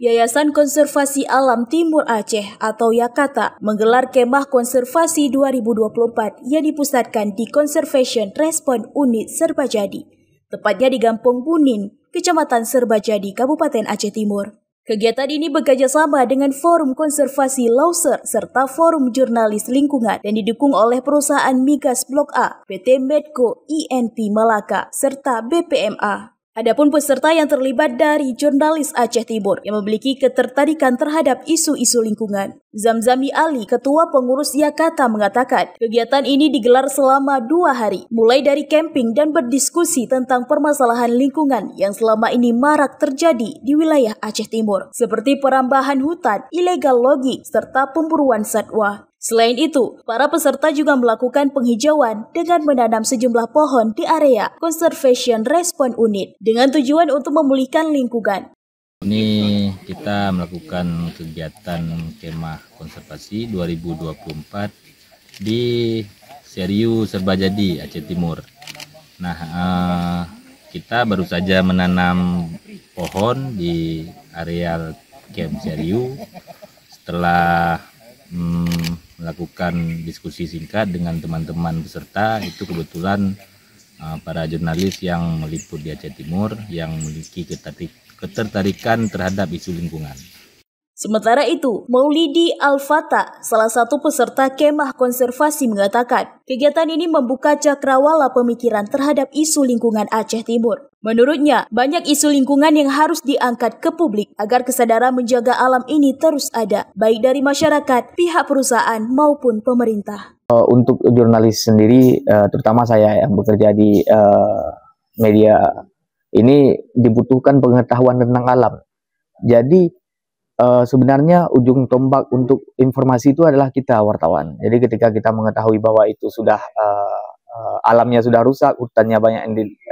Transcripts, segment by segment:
Yayasan Konservasi Alam Timur Aceh atau Yakata menggelar Kemah Konservasi 2024 yang dipusatkan di Conservation Response Unit Serbajadi, tepatnya di Gampong Bunin, Kecamatan Serbajadi, Kabupaten Aceh Timur. Kegiatan ini bekerjasama dengan Forum Konservasi Lauser serta Forum Jurnalis Lingkungan dan didukung oleh perusahaan Migas Blok A, PT Medco INP Malaka, serta BPMA. Adapun peserta yang terlibat dari jurnalis Aceh Timur yang memiliki ketertarikan terhadap isu-isu lingkungan. Zamzami Ali, Ketua Pengurus Yakata, mengatakan kegiatan ini digelar selama 2 hari, mulai dari camping dan berdiskusi tentang permasalahan lingkungan yang selama ini marak terjadi di wilayah Aceh Timur, seperti perambahan hutan, illegal logging, serta pemburuan satwa. Selain itu, para peserta juga melakukan penghijauan dengan menanam sejumlah pohon di area Conservation Response Unit dengan tujuan untuk memulihkan lingkungan. Ini kita melakukan kegiatan Kemah Konservasi 2024 di Seriu Serbajadi, Aceh Timur. Nah, kita baru saja menanam pohon di areal Camp Seriu setelah melakukan diskusi singkat dengan teman-teman peserta. Itu kebetulan para jurnalis yang meliput di Aceh Timur yang memiliki ketertarikan terhadap isu lingkungan. Sementara itu, Maulidi Al-Fatah, salah satu peserta Kemah Konservasi, mengatakan kegiatan ini membuka cakrawala pemikiran terhadap isu lingkungan Aceh Timur. Menurutnya, banyak isu lingkungan yang harus diangkat ke publik agar kesadaran menjaga alam ini terus ada, baik dari masyarakat, pihak perusahaan, maupun pemerintah. Untuk jurnalis sendiri, terutama saya yang bekerja di media, ini dibutuhkan pengetahuan tentang alam. Jadi, sebenarnya ujung tombak untuk informasi itu adalah kita, wartawan. Jadi ketika kita mengetahui bahwa itu sudah alamnya sudah rusak, hutannya banyak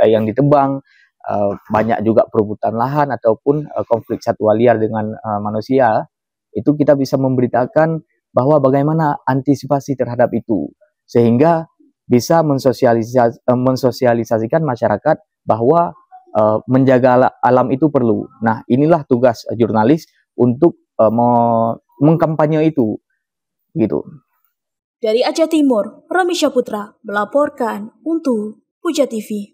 yang ditebang, banyak juga perebutan lahan ataupun konflik satwa liar dengan manusia, itu kita bisa memberitakan bahwa bagaimana antisipasi terhadap itu, sehingga bisa mensosialisasikan masyarakat bahwa menjaga alam itu perlu. Nah, inilah tugas jurnalis untuk mengkampanye itu, gitu. Dari Aceh Timur, Romi Syaputra melaporkan untuk Puja TV.